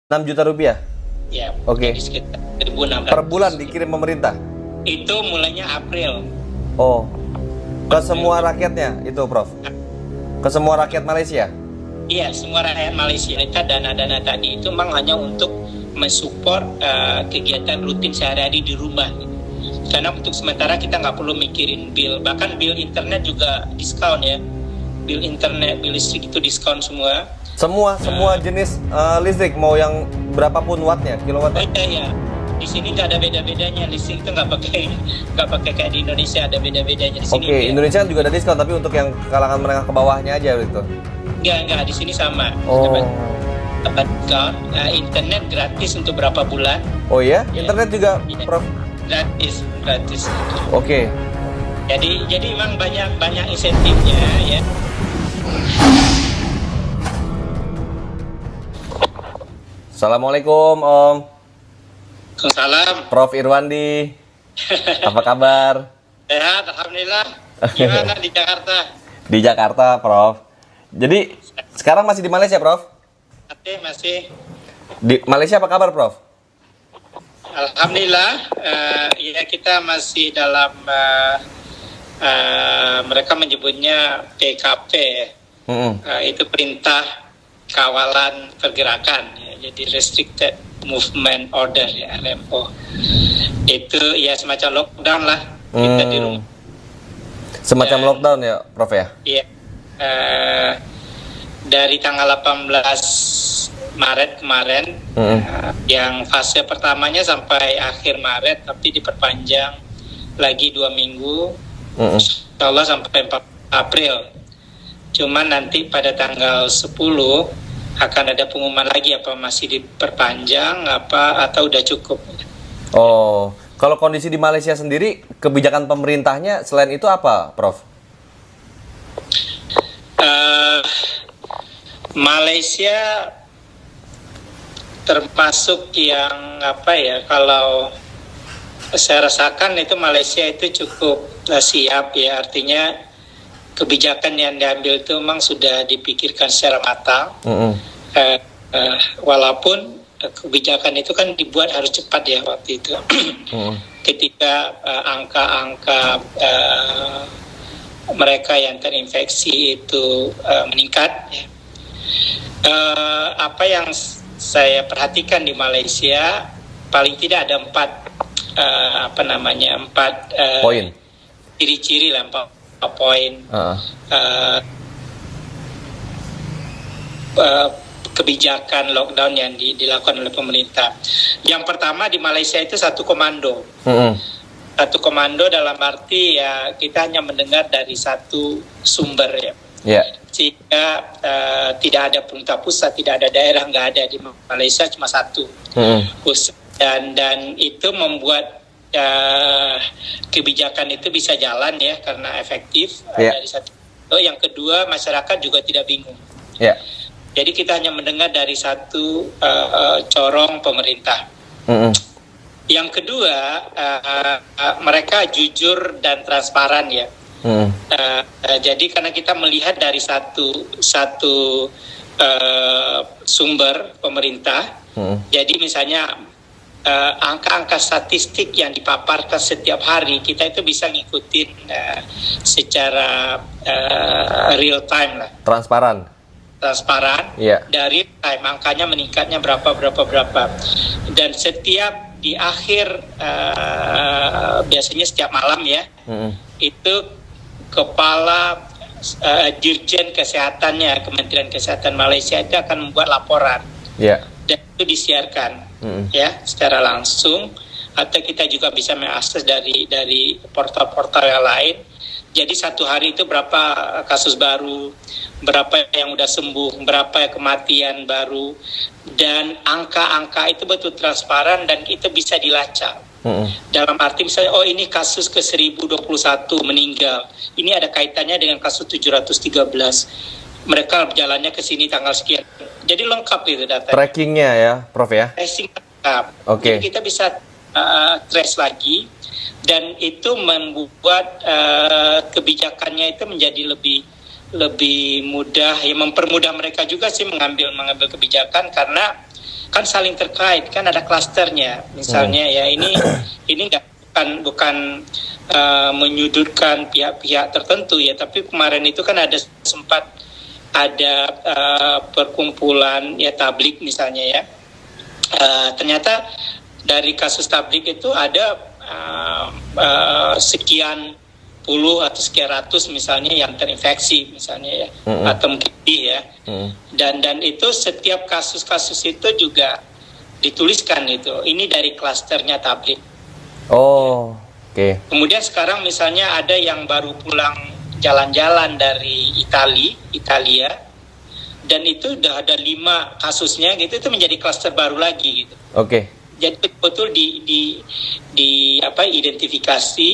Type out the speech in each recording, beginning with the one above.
Rp6 juta. Ya, Oke. jadi sekitar 1.600. Per bulan dikirim pemerintah. Itu mulainya April. Oh. Ke semua rakyatnya itu, Prof. Ke semua rakyat Malaysia. Iya, semua rakyat Malaysia. Dana-dana tadi itu memang hanya untuk mensupport kegiatan rutin sehari-hari di rumah. Karena untuk sementara kita nggak perlu mikirin bill. Bahkan bill internet juga diskon ya. Bill internet, bill listrik itu diskon semua. Semua jenis listrik, mau yang berapapun wattnya, kilowattnya. Ya. Di sini nggak ada beda-bedanya. Listrik itu nggak pakai kayak di Indonesia, ada beda-bedanya di sini. Oke, Indonesia juga ada diskon, tapi untuk yang kalangan menengah ke bawahnya aja gitu. Nggak, di sini sama. Oh. Dapat diskon. Internet gratis untuk berapa bulan? Oh ya? Internet juga, Ya. Prof? Gratis. Oke. Jadi memang banyak insentifnya ya. Assalamualaikum, Om. Salam. Prof Irwandi. Apa kabar? Sehat, alhamdulillah. Gimana di Jakarta? Di Jakarta, Prof. Jadi sekarang masih di Malaysia, Prof? Masih. Di Malaysia apa kabar, Prof? Alhamdulillah. Ya kita masih dalam mereka menyebutnya PKP. Itu perintah kawalan pergerakan ya, jadi restricted movement order ya, RMO. Itu ya semacam lockdown lah kita di rumah. Semacam lockdown ya, Prof ya? Iya. Dari tanggal 18 Maret kemarin, yang fase pertamanya sampai akhir Maret, tapi diperpanjang lagi 2 minggu, insya Allah sampai 4 April. Cuman nanti pada tanggal 10 akan ada pengumuman lagi apa masih diperpanjang atau udah cukup. Oh, kalau kondisi di Malaysia sendiri, kebijakan pemerintahnya selain itu apa, Prof? Malaysia termasuk yang kalau saya rasakan itu Malaysia itu cukup siap ya, artinya kebijakan yang diambil itu memang sudah dipikirkan secara matang. Walaupun kebijakan itu kan dibuat harus cepat ya waktu itu. Ketika angka-angka mereka yang terinfeksi itu meningkat. Ya. Apa yang saya perhatikan di Malaysia paling tidak ada 4 poin. Ciri-ciri lah, 4 poin kebijakan lockdown yang dilakukan oleh pemerintah. Yang pertama di Malaysia itu satu komando. Satu komando dalam arti ya kita hanya mendengar dari satu sumber ya. Yeah. Sehingga tidak ada pemerintah pusat, tidak ada daerah, nggak ada di Malaysia, cuma satu pusat. Dan itu membuat kebijakan itu bisa jalan ya karena efektif dari satu. Yang kedua, masyarakat juga tidak bingung. Jadi kita hanya mendengar dari satu corong pemerintah. Yang kedua, mereka jujur dan transparan ya. Jadi karena kita melihat dari satu sumber pemerintah, jadi misalnya angka-angka statistik yang dipaparkan setiap hari kita itu bisa ngikutin secara real time lah. Transparan. Dari time angkanya meningkatnya berapa. Dan setiap di akhir biasanya setiap malam ya, itu kepala Dirjen Kesehatannya Kementerian Kesehatan Malaysia itu akan membuat laporan. Dan itu disiarkan ya secara langsung, atau kita juga bisa mengakses dari portal-portal yang lain. Jadi satu hari itu berapa kasus baru, berapa yang udah sembuh, berapa kematian baru, dan angka-angka itu betul transparan dan itu bisa dilacak. Dalam arti misalnya, oh ini kasus ke 1021 meninggal, ini ada kaitannya dengan kasus 713. Mereka jalannya ke sini tanggal sekian. Jadi lengkap itu data. Trackingnya ya, Prof ya? Tracing lengkap. Jadi kita bisa trace lagi, dan itu membuat kebijakannya itu menjadi lebih mudah, ya mempermudah mereka juga sih mengambil kebijakan, karena kan saling terkait, kan ada klasternya. Misalnya ya ini bukan menyudutkan pihak-pihak tertentu ya, tapi kemarin itu kan ada sempat ada perkumpulan ya tablik misalnya ya. Ternyata dari kasus tablik itu ada sekian puluh atau sekian ratus misalnya yang terinfeksi misalnya ya, atau mungkin lebih ya. Dan itu setiap kasus-kasus itu juga dituliskan itu. Ini dari klasternya tablik. Oh, oke. Kemudian sekarang misalnya ada yang baru pulang jalan-jalan dari Italia, dan itu udah ada 5 kasusnya gitu, itu menjadi klaster baru lagi gitu. Oke. Jadi betul identifikasi,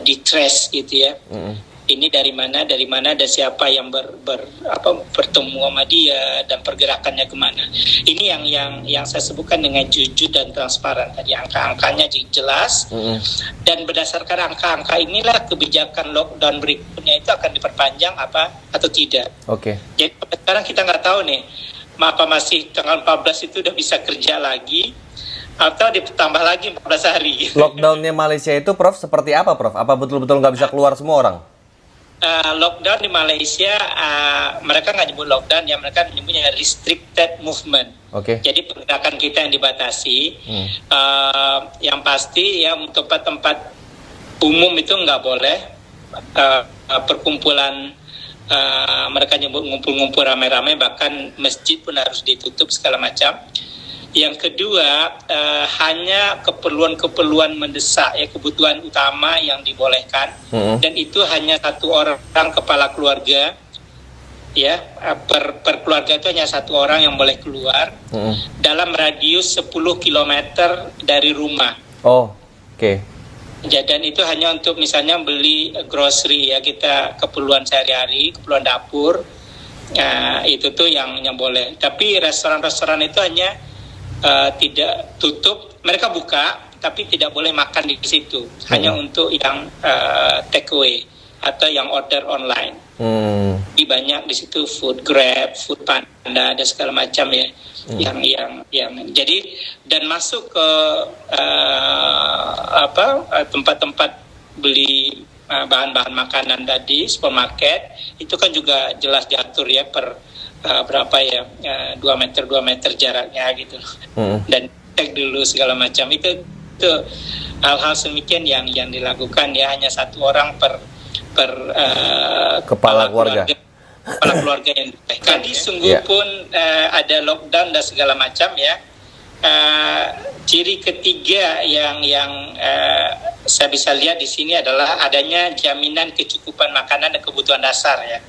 di trace gitu ya. Ini dari mana dan siapa yang bertemu sama dia dan pergerakannya kemana. Ini yang saya sebutkan dengan jujur dan transparan tadi, angka-angkanya jelas. Dan berdasarkan angka-angka inilah kebijakan lockdown berikutnya itu akan diperpanjang atau tidak. Oke. Jadi sekarang kita nggak tahu nih, apa masih tanggal 14 itu udah bisa kerja lagi atau ditambah lagi 14 hari. Lockdownnya Malaysia itu, Prof, seperti apa, Prof? Apa betul-betul nggak bisa keluar semua orang? Lockdown di Malaysia, mereka nggak nyebut lockdown ya, mereka menyebutnya restricted movement. Oke. Jadi pergerakan kita yang dibatasi. Yang pasti ya, untuk tempat umum itu nggak boleh, perkumpulan, mereka nyebut ngumpul-ngumpul rame-rame, bahkan masjid pun harus ditutup segala macam. Yang kedua, hanya keperluan-keperluan mendesak ya, kebutuhan utama yang dibolehkan, dan itu hanya 1 orang kepala keluarga ya, per keluarga itu hanya 1 orang yang boleh keluar dalam radius 10 km dari rumah. Oh, oke. Dan itu hanya untuk misalnya beli grocery ya, kita keperluan sehari-hari, keperluan dapur, itu tuh yang boleh. Tapi restoran-restoran itu hanya tidak tutup, mereka buka tapi tidak boleh makan di situ, hanya untuk yang take away atau yang order online. Di banyak di situ food Grab, food Panda, ada segala macam ya, yang jadi, dan masuk ke tempat-tempat beli bahan-bahan makanan tadi, supermarket, itu kan juga jelas diatur ya, per berapa ya, 2 meter jaraknya gitu, dan cek dulu segala macam. Itu hal-hal semikian yang dilakukan ya, hanya 1 orang per kepala keluarga yang tadi sungguh pun ada lockdown dan segala macam ya. Ciri ketiga yang saya bisa lihat di sini adalah adanya jaminan kecukupan makanan dan kebutuhan dasar ya.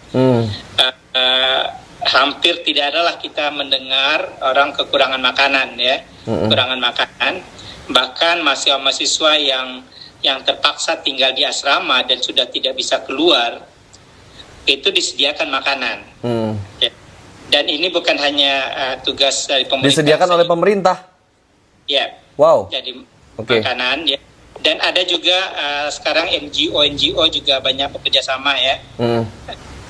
Hampir tidak adalah kita mendengar orang kekurangan makanan ya, kekurangan makanan. Bahkan mahasiswa yang terpaksa tinggal di asrama dan sudah tidak bisa keluar, itu disediakan makanan. Ya. Dan ini bukan hanya tugas dari pemerintah. Disediakan oleh pemerintah? Ya. Wow. Jadi makanan ya. Dan ada juga sekarang NGO juga banyak bekerja sama ya.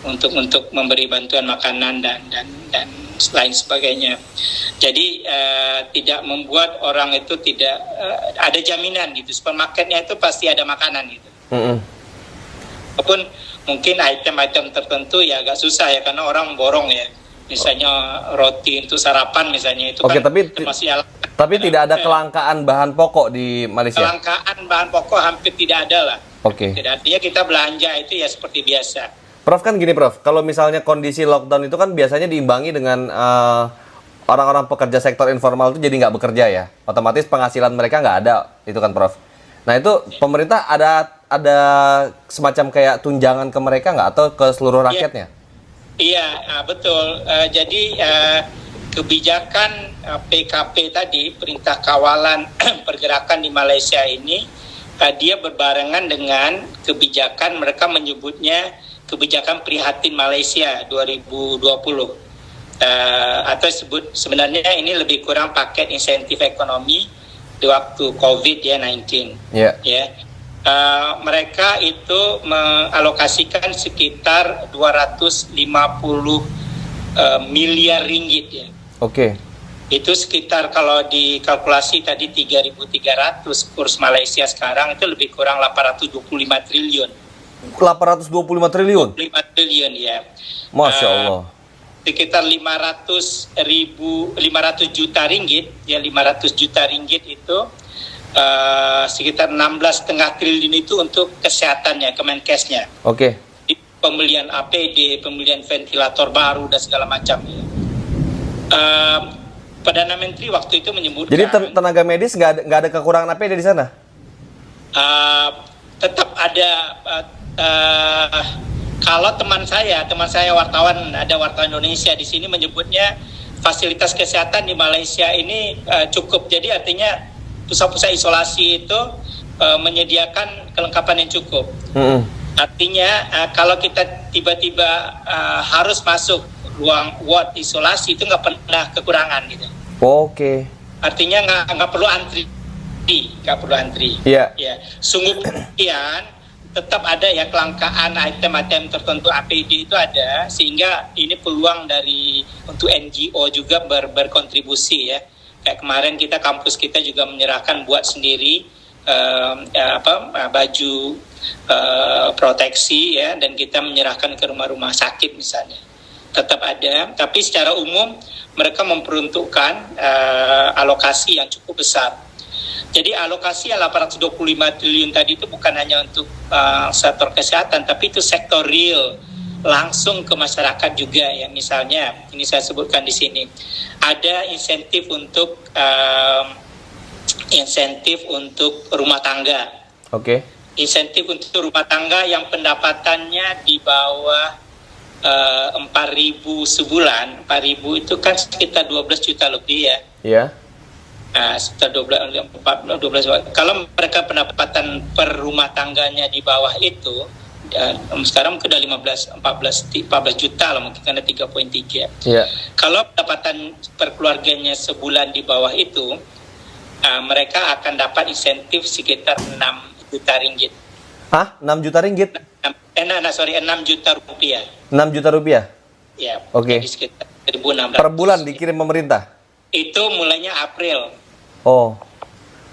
Untuk memberi bantuan makanan dan lain sebagainya. Jadi tidak membuat orang itu tidak ada jaminan gitu. Supermarketnya itu pasti ada makanan gitu. Walaupun mungkin item-item tertentu ya agak susah ya, karena orang borong ya. Misalnya roti untuk sarapan misalnya, itu tapi tidak ada kelangkaan bahan pokok di Malaysia. Kelangkaan bahan pokok hampir tidak ada lah. Oke. Tidak, artinya kita belanja itu ya seperti biasa. Prof, kan gini, Prof, kalau misalnya kondisi lockdown itu kan biasanya diimbangi dengan orang-orang pekerja sektor informal itu jadi nggak bekerja ya, otomatis penghasilan mereka nggak ada, itu kan, Prof. Nah, itu pemerintah ada semacam kayak tunjangan ke mereka nggak, atau ke seluruh rakyatnya? Iya, betul. Jadi kebijakan PKP tadi, Perintah Kawalan Pergerakan di Malaysia ini, dia berbarengan dengan kebijakan, mereka menyebutnya kebijakan Prihatin Malaysia 2020, atau sebenarnya ini lebih kurang paket insentif ekonomi di waktu COVID-19. Ya. Mereka itu mengalokasikan sekitar 250 miliar ringgit ya. Oke. Itu sekitar kalau dikalkulasi tadi 3.300, kurs Malaysia sekarang itu lebih kurang 825 triliun. 825 triliun? 5 triliun ya. Masya Allah. Sekitar 500 juta ringgit, ya 500 juta ringgit itu sekitar 16,5 triliun itu untuk kesehatannya, Kemenkesnya. Oke. Pembelian APD, pembelian ventilator baru dan segala macam. Perdana Menteri waktu itu menyebutkan. Jadi tenaga medis nggak ada kekurangan APD di sana? Tetap ada. Kalau teman saya wartawan, ada wartawan Indonesia di sini menyebutnya fasilitas kesehatan di Malaysia ini cukup. Jadi artinya pusat-pusat isolasi itu menyediakan kelengkapan yang cukup. Artinya kalau kita tiba-tiba harus masuk ruang ward isolasi itu nggak pernah kekurangan gitu. Oke. Artinya nggak perlu antri, Iya. Ya, sungguh kemudian tetap ada ya kelangkaan item-item tertentu APD itu ada, sehingga ini peluang untuk NGO juga berkontribusi ya. Kayak kemarin kampus kita juga menyerahkan buat sendiri baju proteksi ya, dan kita menyerahkan ke rumah-rumah sakit misalnya. Tetap ada, tapi secara umum mereka memperuntukkan alokasi yang cukup besar. Jadi alokasi yang 825 triliun tadi itu bukan hanya untuk sektor kesehatan, tapi itu sektor real, langsung ke masyarakat juga ya. Misalnya, ini saya sebutkan di sini, ada insentif untuk rumah tangga. Oke. Insentif untuk rumah tangga yang pendapatannya di bawah 4.000 sebulan. 4.000 itu kan sekitar 12 juta lebih ya. Iya. Sekitar 12. Kalau mereka pendapatan per rumah tangganya di bawah itu, sekarang sudah 14 juta lah mungkin, karena 3,3. Iya. Kalau pendapatan per keluarganya sebulan di bawah itu, mereka akan dapat insentif sekitar 6 juta ringgit. 6 juta ringgit? 6 juta rupiah. 6 juta rupiah? Ya. Oke. Jadi sekitar 1.600. Per bulan dikirim pemerintah? Itu mulainya April. Oh.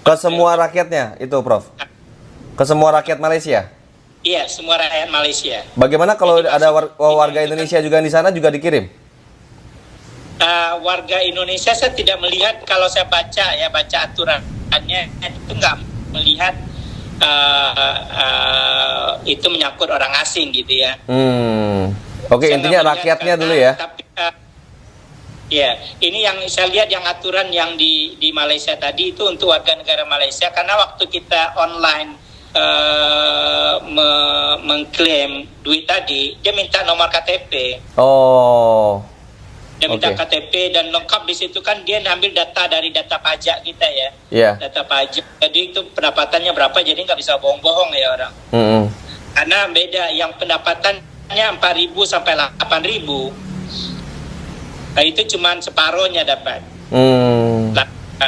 Ke semua rakyatnya itu, Prof? Ke semua rakyat Malaysia? Iya, semua rakyat Malaysia. Bagaimana kalau ada warga Indonesia juga di sana juga dikirim? Warga Indonesia saya tidak melihat, kalau saya baca aturannya itu nggak melihat itu menyangkut orang asing gitu ya. Oke, intinya rakyatnya dulu ya. Tapi, ya, ini yang saya lihat yang aturan yang di Malaysia tadi itu untuk warga negara Malaysia, karena waktu kita online mengklaim duit tadi, dia minta nomor KTP. Oh. Dia minta KTP dan lengkap di situ kan, dia ambil data dari data pajak kita ya. Yeah. Data pajak. Jadi itu pendapatannya berapa, jadi nggak bisa bohong-bohong ya orang. Karena beda, yang pendapatannya 4.000 sampai 8.000. Nah, itu cuma separohnya dapat. 800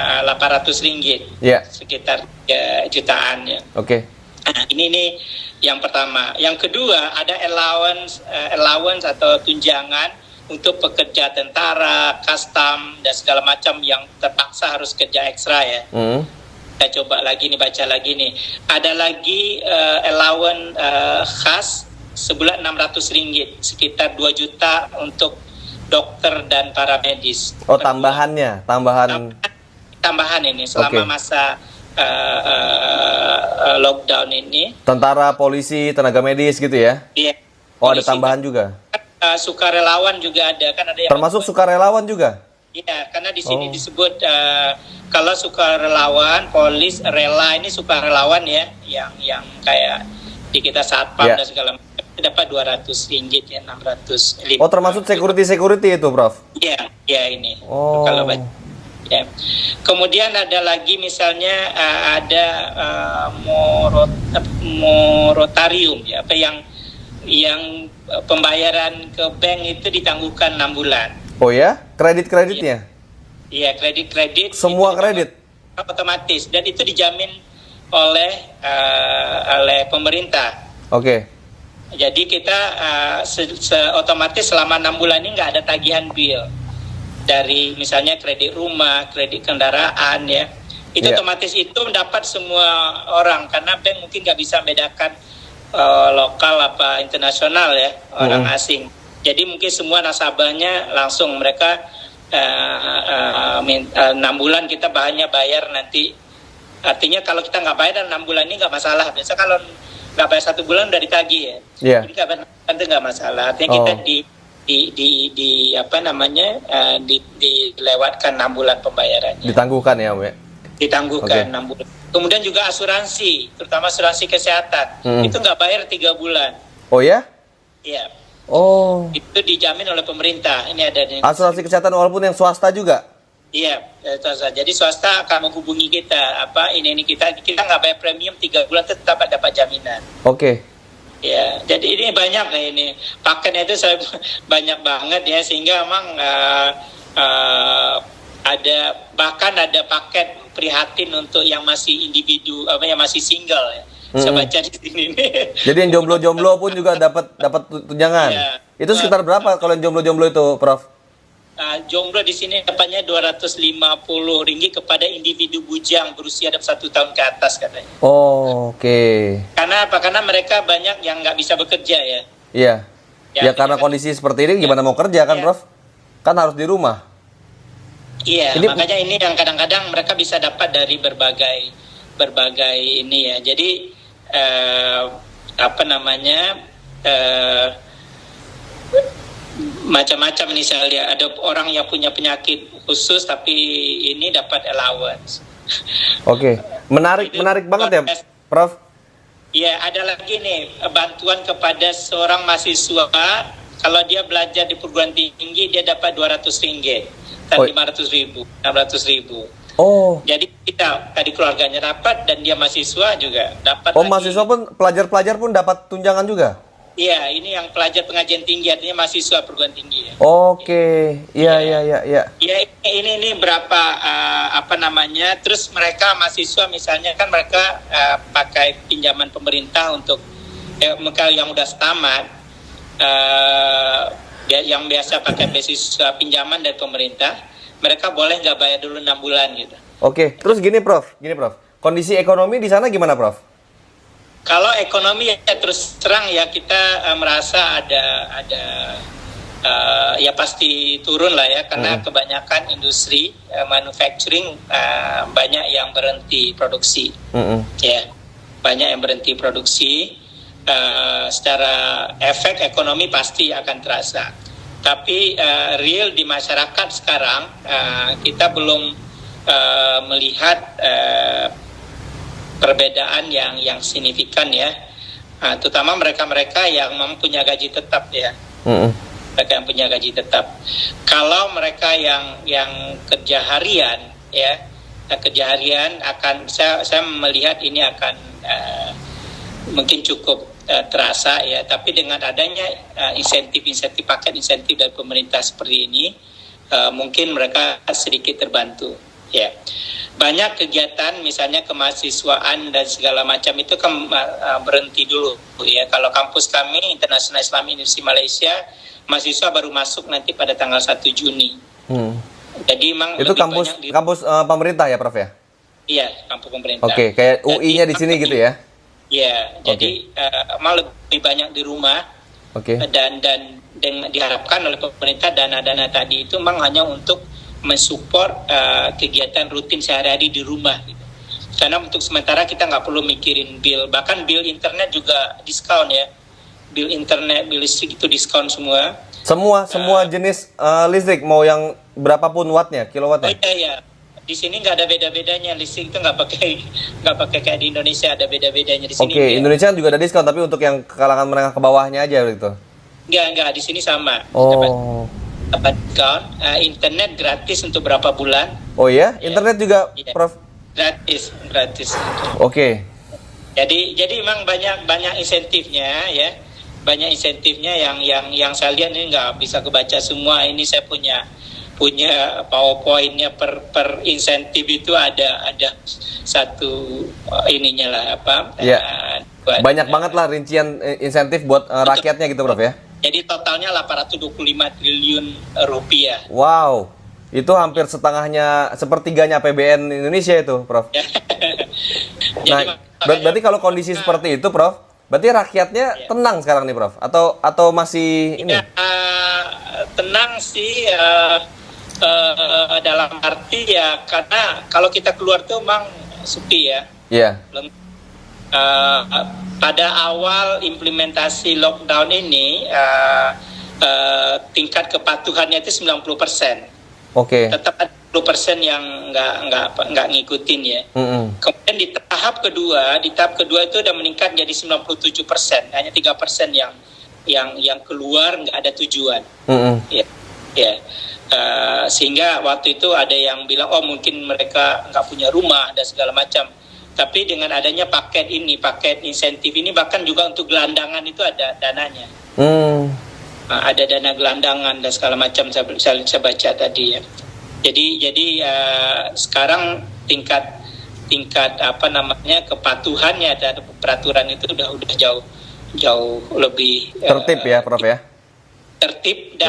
ringgit. Yeah. Sekitar jutaan ya. Oke. Nah, ini nih yang pertama. Yang kedua, ada allowance atau tunjangan untuk pekerja tentara, custom, dan segala macam yang terpaksa harus kerja ekstra ya. Kita coba lagi nih, baca lagi nih. Ada lagi allowance khas sebulan 600 ringgit, sekitar 2 juta untuk dokter dan para medis. Oh, tambahan ini selama masa lockdown ini. Tentara, polisi, tenaga medis gitu ya? Iya. Oh, ada tambahan juga? Sukarelawan juga ada, kan ada yang termasuk sukarelawan juga? Iya, karena di sini disebut kalau sukarelawan, polis, rela, ini sukarelawan ya, yang kayak di kita satpam dan segala macam, dapat 200 ringgit ya, 600. Oh, termasuk security itu, Prof? Iya ini. Oh. Kalau ya. Kemudian ada lagi misalnya ada moratorium ya, apa yang pembayaran ke bank itu ditangguhkan 6 bulan. Oh ya? Kreditnya? Iya, kredit. Semua kredit? Otomatis, dan itu dijamin oleh pemerintah. Oke. Jadi kita otomatis selama 6 bulan ini nggak ada tagihan bill. dari misalnya kredit rumah, kredit kendaraan ya. Itu otomatis itu mendapat semua orang, karena bank mungkin nggak bisa bedakan lokal apa internasional ya, orang asing. Jadi mungkin semua nasabahnya langsung mereka 6 bulan kita bahannya bayar nanti. Artinya kalau kita nggak bayar dan 6 bulan ini nggak masalah. Biasa kalau nggak bayar 1 bulan udah ditagih ya. Jadi nggak masalah. Artinya kita dilewatkan 6 bulan pembayarannya. Ditangguhkan ya, Bu? Ditangguhkan 6 bulan. Kemudian juga asuransi, terutama asuransi kesehatan. Itu nggak bayar 3 bulan. Oh ya? Iya. Oh. Itu dijamin oleh pemerintah. Ini ada di asuransi kesehatan walaupun yang swasta juga. Iya, swasta. Jadi swasta akan menghubungi kita. Ini kita nggak bayar premium 3 bulan tetap dapat jaminan. Oke. Ya, jadi ini banyak ya ini paketnya itu saya banyak banget ya, sehingga memang ada paket prihatin untuk yang masih individu yang masih single ya. Saya baca di sini nih. Jadi yang jomblo-jomblo pun juga dapat tunjangan. Ya. Itu sekitar berapa kalau yang jomblo-jomblo itu, Prof? Jomblo di sini dapatnya Rp250 kepada individu bujang berusia 1 tahun ke atas katanya. Oh, oke. Karena apa? Karena mereka banyak yang nggak bisa bekerja ya. Iya. Ya karena kondisi seperti ini gimana mau kerja kan, Prof? Kan harus di rumah. Iya, makanya ini yang kadang-kadang mereka bisa dapat dari berbagai ini ya. Jadi macam-macam nih saya lihat. Ada orang yang punya penyakit khusus tapi ini dapat allowance. Oke, menarik banget ya, Prof. Iya, ada lagi nih bantuan kepada seorang mahasiswa. Kalau dia belajar di perguruan tinggi dia dapat Rp200 dan Rp500.000, Rp600.000. Oh. Jadi kita tadi keluarganya dapat dan dia mahasiswa juga dapat. Oh, mahasiswa pun pelajar pun dapat tunjangan juga. Iya, ini yang pelajar pengajian tinggi, artinya mahasiswa perguruan tinggi ya. Oke. Iya. Ya, ini berapa terus mereka mahasiswa misalnya kan mereka pakai pinjaman pemerintah untuk mereka yang udah tamat yang biasa pakai beasiswa pinjaman dari pemerintah, mereka boleh nggak bayar dulu 6 bulan gitu. Oke, terus gini Prof. Kondisi ekonomi di sana gimana, Prof? Kalau ekonomi ya terus terang ya kita merasa ada ya pasti turun lah ya, karena kebanyakan industri manufacturing banyak yang berhenti produksi. Ya, banyak yang berhenti produksi. Secara efek ekonomi pasti akan terasa. Tapi real di masyarakat sekarang kita belum melihat perbedaan yang signifikan ya, terutama mereka yang mempunyai gaji tetap ya, mereka yang punya gaji tetap. Kalau mereka yang kerja harian ya, kerja harian akan saya melihat ini akan mungkin cukup terasa ya, tapi dengan adanya paket insentif dari pemerintah seperti ini, mungkin mereka sedikit terbantu ya. Banyak kegiatan misalnya kemahasiswaan dan segala macam itu kan berhenti dulu ya. Kalau kampus kami International Islamic University Malaysia, mahasiswa baru masuk nanti pada tanggal 1 Juni. Jadi memang itu kampus pemerintah ya, Prof ya? Iya, kampus pemerintah. Oke, kayak UI-nya di sini gitu ya? Ya, jadi malah lebih banyak di rumah, dan diharapkan oleh pemerintah dana-dana tadi itu memang hanya untuk mensupport kegiatan rutin sehari-hari di rumah. Gitu. Karena untuk sementara kita nggak perlu mikirin bill, bahkan bill internet juga diskon ya, bill internet, bill listrik itu diskon semua. Semua jenis listrik, mau yang berapapun wattnya, kilowattnya. Oh iya. Di sini nggak ada beda-bedanya, listrik itu nggak pakai kayak di Indonesia, ada beda-bedanya di sini. Oke, Indonesia juga ada diskon, tapi untuk yang kalangan menengah ke bawahnya aja gitu. Nggak, di sini sama. Dapat diskon, internet gratis untuk berapa bulan. Oh iya, internet juga, Prof? Gratis. Oke. Jadi memang banyak insentifnya ya, banyak insentifnya yang saya lihat ini nggak bisa kebaca semua. Ini saya punya PowerPoint-nya per insentif itu ada satu ininya lah banyak banget lah rincian insentif buat rakyatnya gitu, Prof ya. Jadi totalnya 825 triliun rupiah. Wow. Itu hampir setengahnya, sepertiganya APBN Indonesia itu, Prof. Nah, berarti kalau kondisi seperti itu, Prof, berarti rakyatnya tenang sekarang nih, Prof? Atau masih ini? Tenang sih, dalam arti ya, karena kalau kita keluar tuh memang sepi ya. Iya. Pada awal implementasi lockdown ini, tingkat kepatuhannya itu 90%. Oke. Tetap ada 10% yang nggak ngikutin ya. Kemudian di tahap kedua itu udah meningkat jadi 97%. Hanya 3% yang keluar nggak ada tujuan. Ya. Sehingga waktu itu ada yang bilang, oh mungkin mereka nggak punya rumah dan segala macam. Tapi dengan adanya paket insentif ini, bahkan juga untuk gelandangan itu ada dananya. Ada dana gelandangan dan segala macam, saya baca tadi ya. Jadi sekarang tingkat kepatuhannya terhadap peraturan itu udah jauh lebih tertib ya, Prof ya. Tertib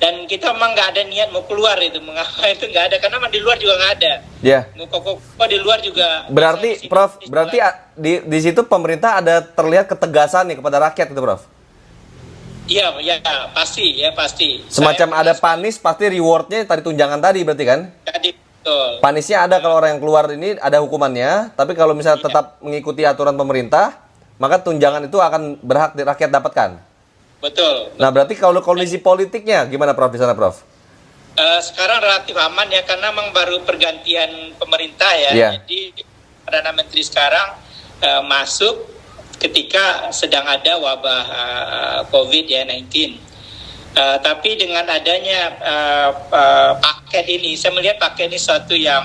dan kita memang nggak ada niat mau keluar itu, mengapa itu nggak ada, karena di luar juga nggak ada. Mau kok di luar juga. Berarti Prof, di situ pemerintah ada terlihat ketegasan nih kepada rakyat itu, Prof. Iya, pasti. Semacam ada panis, pasti rewardnya tadi tunjangan tadi berarti kan? Tadi betul. Panisnya ada kalau orang yang keluar ini ada hukumannya, tapi kalau misalnya tetap mengikuti aturan pemerintah, maka tunjangan itu akan berhak rakyat dapatkan. Betul. Nah, berarti kalau kondisi politiknya gimana, Prof, di sana, Prof? Sekarang relatif aman ya, karena memang baru pergantian pemerintah ya. Jadi Perdana Menteri sekarang masuk ketika sedang ada wabah COVID-19. Tapi dengan adanya paket ini, saya melihat paket ini suatu yang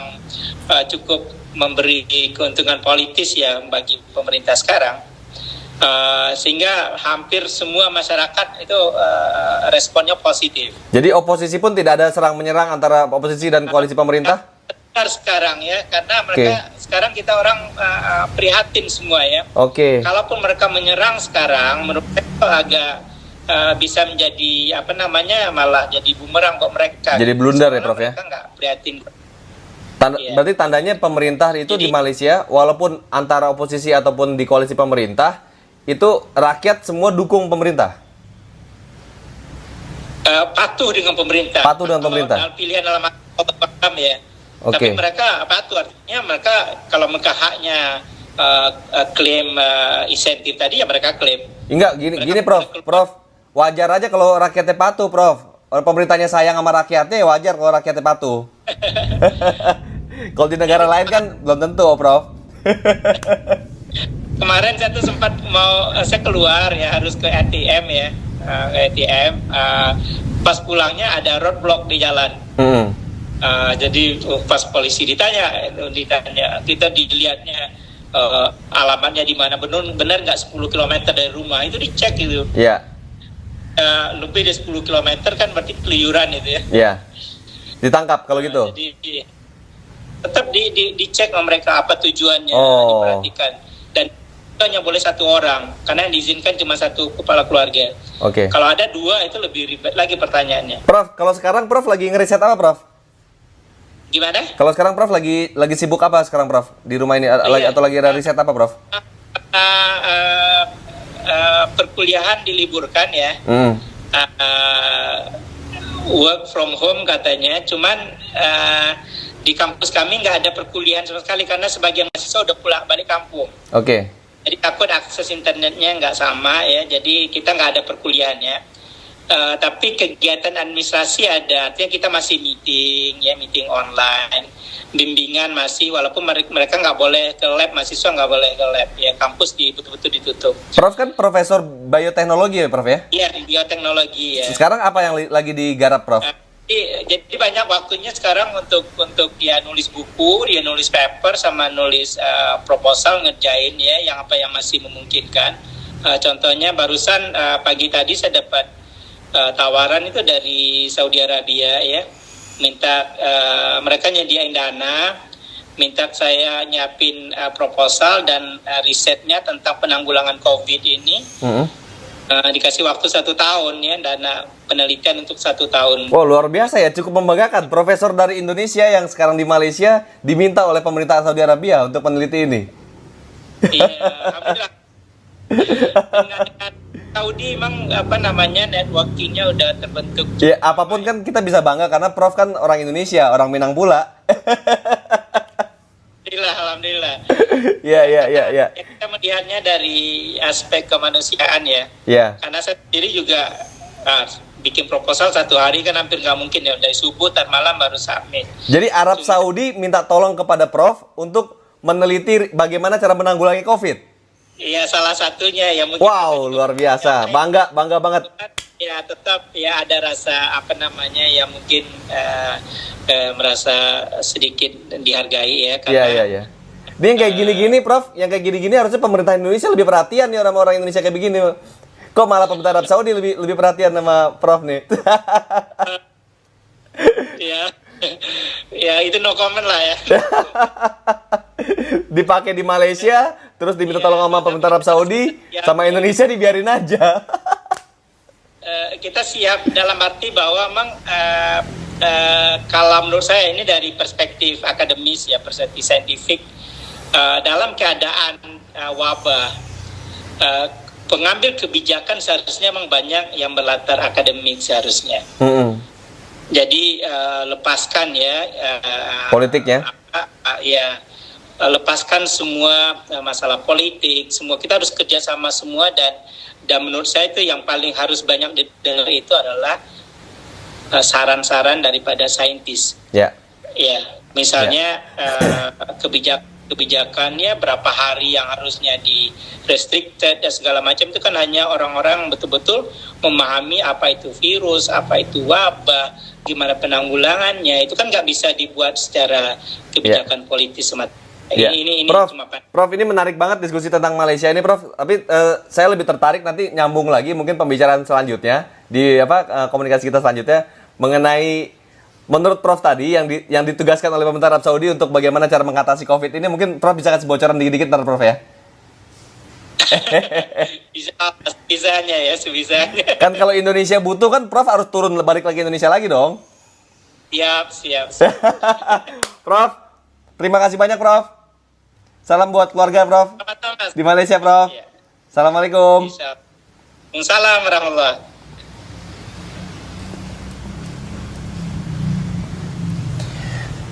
cukup memberi keuntungan politis ya bagi pemerintah sekarang. Sehingga hampir semua masyarakat itu responnya positif. Jadi oposisi pun tidak ada serang menyerang antara oposisi dan koalisi pemerintah? Sekarang ya, karena mereka sekarang kita orang prihatin semua ya. Kalaupun mereka menyerang sekarang, menurut saya agak bisa menjadi malah jadi bumerang buat mereka. Jadi blunder ya, Prof ya. Mereka nggak prihatin. Berarti tandanya pemerintah itu di Malaysia, walaupun antara oposisi ataupun di koalisi pemerintah, itu rakyat semua dukung pemerintah. Patuh dengan pemerintah. Pilihan dalam program ya. Tapi mereka patuh, artinya mereka kalau mereka haknya klaim insentif tadi ya mereka klaim. Enggak, gini Prof, wajar aja kalau rakyatnya patuh, Prof. Kalau pemerintahnya sayang sama rakyatnya, wajar kalau rakyatnya patuh. Kalau di negara lain kan belum tentu, Prof. Kemarin saya tuh sempat saya keluar ya, harus ke ATM ya, pas pulangnya ada roadblock di jalan. Jadi pas polisi ditanya kita dilihatnya alamatnya di mana, benar nggak 10 km dari rumah, itu dicek itu. Lebih dari 10 km kan berarti keluyuran itu ya. Ditangkap kalau gitu. Jadi tetap dicek sama mereka apa tujuannya, diperhatikan. Dan hanya boleh satu orang, karena yang diizinkan cuma satu kepala keluarga. Kalau ada dua itu lebih ribet lagi pertanyaannya. Prof, kalau sekarang Prof lagi ngeriset apa, Prof? Gimana? Kalau sekarang Prof lagi sibuk apa sekarang, Prof? Di rumah ini atau lagi ada riset apa, Prof? Perkuliahan diliburkan ya. Work from home katanya, cuman di kampus kami nggak ada perkuliahan sama sekali karena sebagian mahasiswa udah pulang balik kampung. Jadi takut akses internetnya nggak sama ya, jadi kita nggak ada perkuliahannya. Tapi kegiatan administrasi ada, artinya kita masih meeting online, bimbingan masih, walaupun mereka nggak boleh ke lab, mahasiswa nggak boleh ke lab ya, kampus betul-betul ditutup. Prof kan profesor bioteknologi ya, Prof ya? Iya, bioteknologi ya. Sekarang apa yang lagi digarap, Prof? Jadi banyak waktunya sekarang untuk dia nulis buku, dia nulis paper, sama nulis proposal, ngerjain ya yang masih memungkinkan. Contohnya barusan pagi tadi saya dapat tawaran itu dari Saudi Arabia ya, minta mereka nyediain dana, minta saya nyiapin proposal dan risetnya tentang penanggulangan COVID ini. dikasih waktu 1 tahun ya, dana penelitian untuk 1 tahun. Wow, luar biasa ya, cukup membanggakan. Profesor dari Indonesia yang sekarang di Malaysia diminta oleh pemerintah Saudi Arabia untuk meneliti ini. Iya, alhamdulillah. Dengan Saudi emang networkingnya udah terbentuk. Ya, apapun kan kita bisa bangga karena Prof kan orang Indonesia, orang Minang pula. Alhamdulillah. Iya. Kita melihatnya dari aspek kemanusiaan ya. Iya. Karena saya sendiri juga bikin proposal 1 hari kan hampir nggak mungkin ya, dari subuh dan malam baru submit. Jadi Arab Saudi minta tolong kepada Prof untuk meneliti bagaimana cara menanggulangi COVID. Iya, salah satunya ya mungkin. Wow, luar biasa. Bangga banget. Ya tetap ya ada rasa ya mungkin merasa sedikit dihargai ya, karena Iya. Ini yang kayak gini-gini, Prof, yang kayak gini-gini harusnya pemerintah Indonesia lebih perhatian nih, orang-orang Indonesia kayak begini. Kok malah pemerintah Arab Saudi lebih perhatian sama Prof nih? Ya itu no comment lah ya. Dipakai di Malaysia, terus diminta tolong sama pemerintah Arab Saudi, sama Indonesia dibiarin aja. Kita siap dalam arti bahwa memang kalau menurut saya ini dari perspektif akademis ya, perspektif saintifik, dalam keadaan wabah, pengambil kebijakan seharusnya memang banyak yang berlatar akademik seharusnya. Jadi lepaskan ya politiknya. Lepaskan semua masalah politik, semua kita harus kerjasama semua, dan menurut saya itu yang paling harus banyak didengar itu adalah saran-saran daripada saintis. Ya, misalnya kebijakannya berapa hari yang harusnya di restricted dan segala macam, itu kan hanya orang-orang betul-betul memahami apa itu virus, apa itu wabah, gimana penanggulangannya, itu kan nggak bisa dibuat secara kebijakan politis semata. Ini Prof, ini menarik banget diskusi tentang Malaysia ini, Prof. Tapi saya lebih tertarik nanti nyambung lagi mungkin pembicaraan selanjutnya di komunikasi kita selanjutnya mengenai menurut Prof tadi yang ditugaskan oleh pemerintah Arab Saudi untuk bagaimana cara mengatasi COVID ini. Mungkin Prof bisa kasih bocoran dikit-dikit ntar, Prof ya. Sebisanya. Kan kalau Indonesia butuh kan Prof harus turun balik lagi Indonesia lagi dong. Siap. Prof, terima kasih banyak, Prof. Salam buat keluarga, Prof. Di Malaysia, Prof. Ya. Assalamualaikum. Waalaikumsalam warahmatullahi.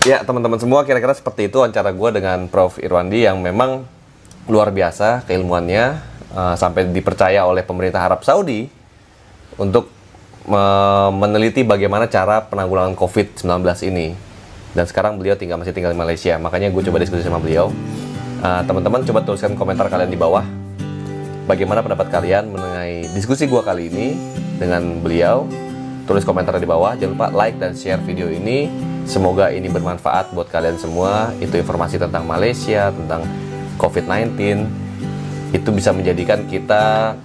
Ya, teman-teman semua, kira-kira seperti itu wawancara gue dengan Prof. Irwandi yang memang luar biasa keilmuannya, sampai dipercaya oleh pemerintah Arab Saudi untuk meneliti bagaimana cara penanggulangan COVID-19 ini. Dan sekarang beliau masih tinggal di Malaysia, makanya gue coba diskusi sama beliau. Teman-teman coba tuliskan komentar kalian di bawah. Bagaimana pendapat kalian mengenai diskusi gue kali ini dengan beliau? Tulis komentar di bawah. Jangan lupa like dan share video ini. Semoga ini bermanfaat buat kalian semua. Itu informasi tentang Malaysia, tentang COVID-19. Itu bisa menjadikan kita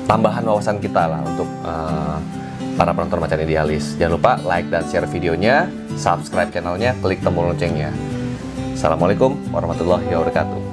tambahan wawasan kita lah untuk para penonton Macan Idealis. Jangan lupa like dan share videonya, subscribe channelnya, klik tombol loncengnya. Assalamualaikum warahmatullahi wabarakatuh.